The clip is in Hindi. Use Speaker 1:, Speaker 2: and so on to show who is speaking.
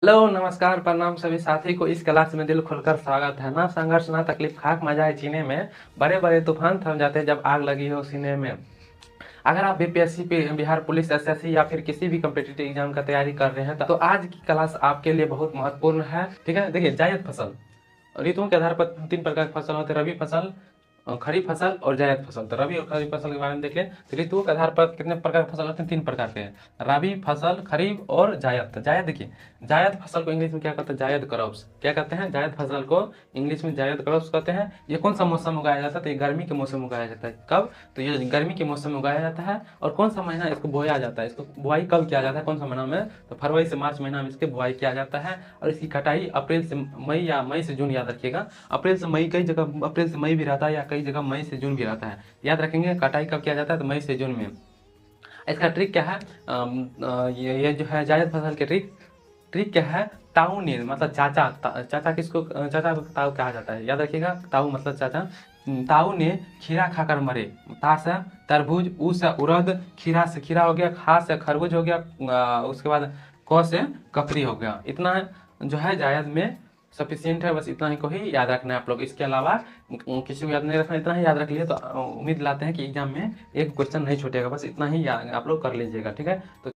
Speaker 1: हेलो नमस्कार प्रणाम सभी साथी को इस क्लास में दिल खोलकर स्वागत है। ना संघर्ष ना तकलीफ खाक मजा है जीने में, बड़े बड़े तूफान थम जाते हैं जब आग लगी हो सीने में। अगर आप बीपीएससी पे बिहार पुलिस एसएससी या फिर किसी भी कम्पिटिटिव एग्जाम का तैयारी कर रहे हैं तो आज की क्लास आपके लिए बहुत महत्वपूर्ण है। ठीक है, देखिए जायद फसल ऋतुओं के आधार पर तीन प्रकार की फसल होते हैं, रबी फसल, खरीफ फसल और जायद फसल। तो रबी और खरीफ फसल के बारे में देख लें तो ऋतुओं के आधार पर कितने प्रकार की फसल होते हैं, तीन प्रकार के हैं, रबी फसल, खरीफ और जायद। तो जायद देखिए, जायद फसल को इंग्लिश में क्या कहते हैं, जायद क्रॉप्स। क्या कहते हैं, जायद फसल को इंग्लिश में जायद क्रॉप्स कहते हैं। ये कौन सा मौसम में उगाया जाता है, तो ये गर्मी के मौसम में उगाया जाता है। कब, तो ये गर्मी के मौसम में उगाया जाता है। और कौन सा महीना इसको बोया जाता है, इसको बुआई कब किया जाता है, कौन सा महीना में, तो फरवरी से मार्च महीना में इसकी बुआई किया जाता है। और इसकी कटाई अप्रैल से मई या मई से जून, याद रखिएगा। अप्रैल से मई, कई जगह अप्रैल से मई भी रहता है या कई जगह मई से जून भी रहता है। याद रखेंगे कटाई कब किया जाता है, तो मई से जून में। इसका ट्रिक क्या है, ये जो है जायद फसल के ट्रिक ट्रिक क्या है, ताऊ ने मतलब चाचा, चाचा किसको, चाचा को ताऊ कहा जाता है, याद रखिएगा, ताऊ मतलब चाचा। ताऊ ने खीरा खाकर मरे। ता से तरबूज, ऊ से उड़द, खीरा से खीरा हो गया, खा से खरबूज हो गया, उसके बाद क से ककड़ी हो गया। इतना जो है जायद में सफिशियंट है, बस इतना ही को ही याद रखना है आप लोग। इसके अलावा किसी को याद नहीं रखना, इतना ही याद रख लिए तो उम्मीद लाते हैं कि एग्जाम में एक क्वेश्चन नहीं छूटेगा। बस इतना ही आप लोग कर लीजिएगा, ठीक है। तो